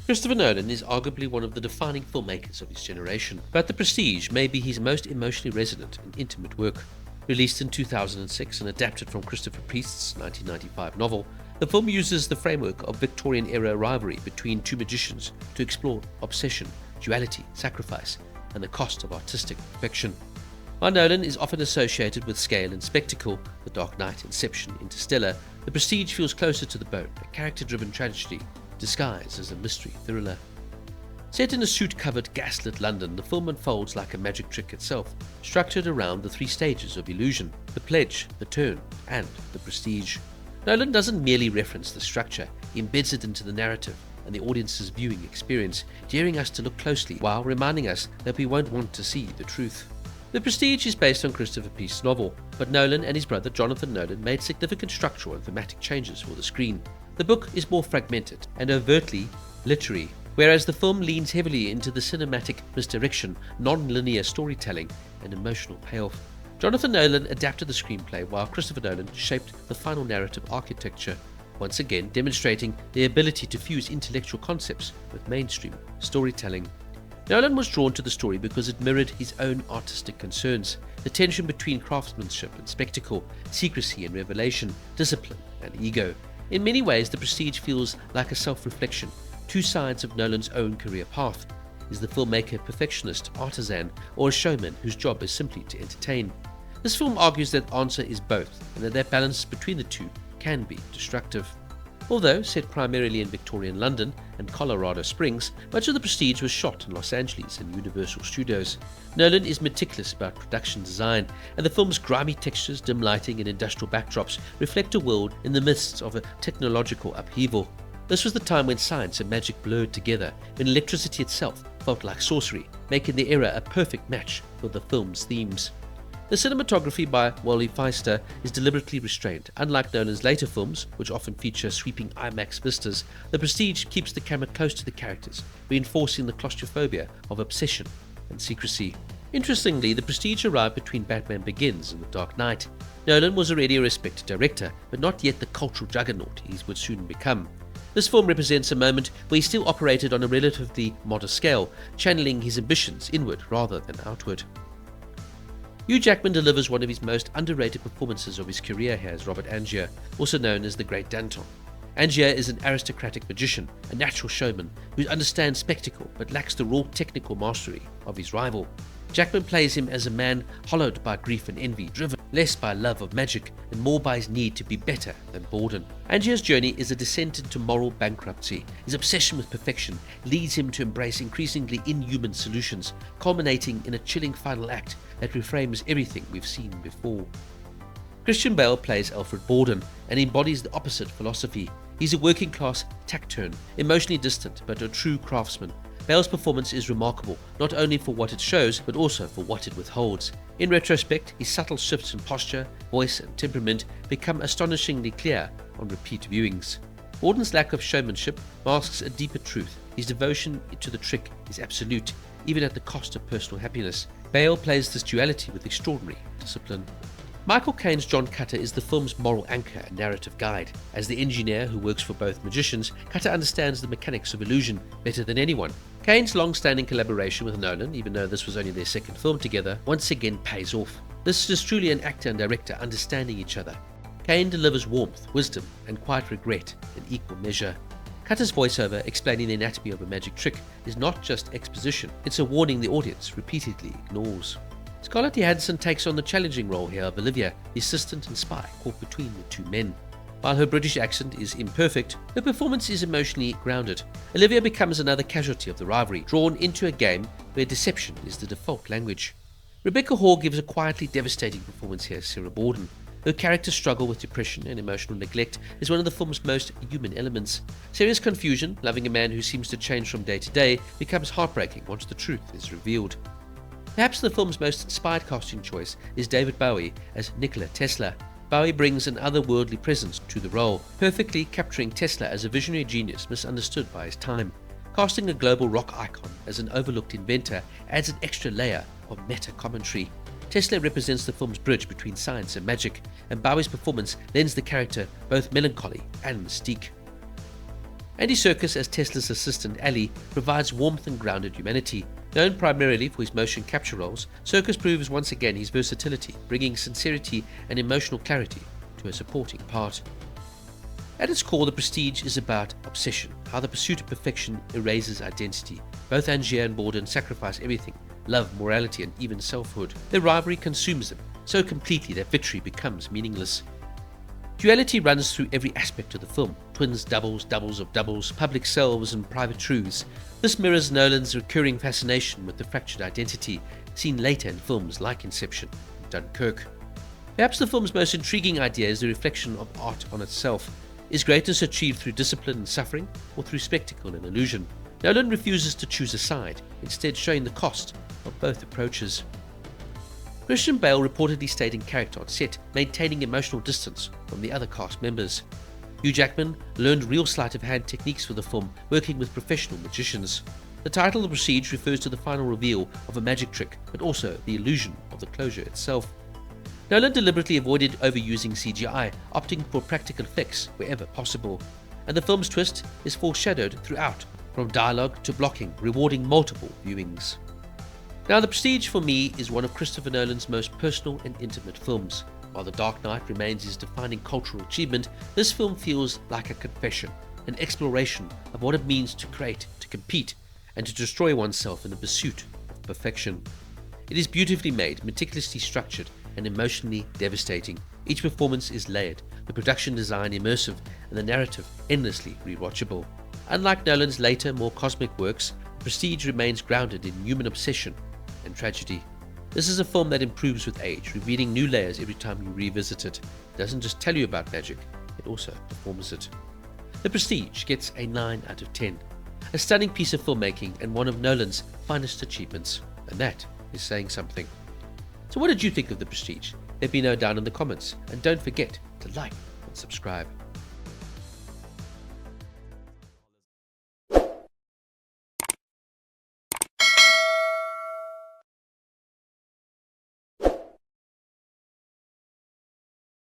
Christopher Nolan is arguably one of the defining filmmakers of his generation, but The Prestige may be his most emotionally resonant and intimate work. Released in 2006 and adapted from Christopher Priest's 1995 novel, the film uses the framework of Victorian-era rivalry between two magicians to explore obsession, duality, sacrifice, and the cost of artistic perfection. While Nolan is often associated with scale and spectacle, The Dark Knight, Inception, Interstellar, The Prestige feels closer to the bone, a character-driven tragedy disguised as a mystery thriller. Set in a soot-covered, gaslit London, the film unfolds like a magic trick itself, structured around the three stages of illusion: the pledge, the turn, and the prestige. Nolan doesn't merely reference the structure, he embeds it into the narrative and the audience's viewing experience, daring us to look closely while reminding us that we won't want to see the truth. The Prestige is based on Christopher Priest's novel, but Nolan and his brother Jonathan Nolan made significant structural and thematic changes for the screen. The book is more fragmented and overtly literary, whereas the film leans heavily into the cinematic misdirection, non-linear storytelling, and emotional payoff. Jonathan Nolan adapted the screenplay while Christopher Nolan shaped the final narrative architecture, once again demonstrating the ability to fuse intellectual concepts with mainstream storytelling. Nolan was drawn to the story because it mirrored his own artistic concerns, the tension between craftsmanship and spectacle, secrecy and revelation, discipline and ego. In many ways, The Prestige feels like a self-reflection, two sides of Nolan's own career path. Is the filmmaker a perfectionist, artisan, or a showman whose job is simply to entertain? This film argues that the answer is both, and that balance between the two can be destructive. Although set primarily in Victorian London and Colorado Springs, much of The Prestige was shot in Los Angeles and Universal Studios. Nolan is meticulous about production design, and the film's grimy textures, dim lighting, and industrial backdrops reflect a world in the midst of a technological upheaval. This was the time when science and magic blurred together, when electricity itself felt like sorcery, making the era a perfect match for the film's themes. The cinematography by Wally Feister is deliberately restrained. Unlike Nolan's later films, which often feature sweeping IMAX vistas, The Prestige keeps the camera close to the characters, reinforcing the claustrophobia of obsession and secrecy. Interestingly, The Prestige arrived between Batman Begins and The Dark Knight. Nolan was already a respected director, but not yet the cultural juggernaut he would soon become. This film represents a moment where he still operated on a relatively modest scale, channeling his ambitions inward rather than outward. Hugh Jackman delivers one of his most underrated performances of his career here as Robert Angier, also known as the Great Danton. Angier is an aristocratic magician, a natural showman who understands spectacle but lacks the raw technical mastery of his rival. Jackman plays him as a man hollowed by grief and envy, driven less by love of magic and more by his need to be better than Borden. Angier's journey is a descent into moral bankruptcy. His obsession with perfection leads him to embrace increasingly inhuman solutions, culminating in a chilling final act that reframes everything we've seen before. Christian Bale plays Alfred Borden and embodies the opposite philosophy. He's a working-class taciturn, emotionally distant but a true craftsman. Bale's performance is remarkable, not only for what it shows, but also for what it withholds. In retrospect, his subtle shifts in posture, voice, and temperament become astonishingly clear on repeat viewings. Borden's lack of showmanship masks a deeper truth. His devotion to the trick is absolute, even at the cost of personal happiness. Bale plays this duality with extraordinary discipline. Michael Caine's John Cutter is the film's moral anchor and narrative guide. As the engineer who works for both magicians, Cutter understands the mechanics of illusion better than anyone. Caine's long-standing collaboration with Nolan, even though this was only their second film together, once again pays off. This is truly an actor and director understanding each other. Caine delivers warmth, wisdom, and quiet regret in equal measure. Cutter's voiceover explaining the anatomy of a magic trick is not just exposition, it's a warning the audience repeatedly ignores. Scarlett Johansson takes on the challenging role here of Olivia, the assistant and spy caught between the two men. While her British accent is imperfect, her performance is emotionally grounded. Olivia becomes another casualty of the rivalry, drawn into a game where deception is the default language. Rebecca Hall gives a quietly devastating performance here as Sarah Borden. Her character's struggle with depression and emotional neglect is one of the film's most human elements. Sarah's confusion, loving a man who seems to change from day to day, becomes heartbreaking once the truth is revealed. Perhaps the film's most inspired casting choice is David Bowie as Nikola Tesla. Bowie brings an otherworldly presence to the role, perfectly capturing Tesla as a visionary genius misunderstood by his time. Casting a global rock icon as an overlooked inventor adds an extra layer of meta-commentary. Tesla represents the film's bridge between science and magic, and Bowie's performance lends the character both melancholy and mystique. Andy Serkis as Tesla's assistant Ali provides warmth and grounded humanity. Known primarily for his motion capture roles, Serkis proves once again his versatility, bringing sincerity and emotional clarity to a supporting part. At its core, The Prestige is about obsession, how the pursuit of perfection erases identity. Both Angier and Borden sacrifice everything: love, morality, and even selfhood. Their rivalry consumes them so completely that victory becomes meaningless. Duality runs through every aspect of the film: twins, doubles, doubles of doubles, public selves, and private truths. This mirrors Nolan's recurring fascination with the fractured identity, seen later in films like Inception and Dunkirk. Perhaps the film's most intriguing idea is the reflection of art on itself. Is greatness achieved through discipline and suffering, or through spectacle and illusion? Nolan refuses to choose a side, instead showing the cost of both approaches. Christian Bale reportedly stayed in character on set, maintaining emotional distance from the other cast members. Hugh Jackman learned real sleight-of-hand techniques for the film, working with professional magicians. The title, The Prestige, refers to the final reveal of a magic trick, but also the illusion of the closure itself. Nolan deliberately avoided overusing CGI, opting for practical effects wherever possible, and the film's twist is foreshadowed throughout, from dialogue to blocking, rewarding multiple viewings. Now, The Prestige for me is one of Christopher Nolan's most personal and intimate films. While The Dark Knight remains his defining cultural achievement, this film feels like a confession, an exploration of what it means to create, to compete, and to destroy oneself in the pursuit of perfection. It is beautifully made, meticulously structured, and emotionally devastating. Each performance is layered, the production design immersive, and the narrative endlessly rewatchable. Unlike Nolan's later, more cosmic works, Prestige remains grounded in human obsession and tragedy. This is a film that improves with age, revealing new layers every time you revisit it. It doesn't just tell you about magic, it also performs it. The Prestige gets a 9 out of 10. A stunning piece of filmmaking and one of Nolan's finest achievements. And that is saying something. So what did you think of The Prestige? Let me know down in the comments, and don't forget to like and subscribe.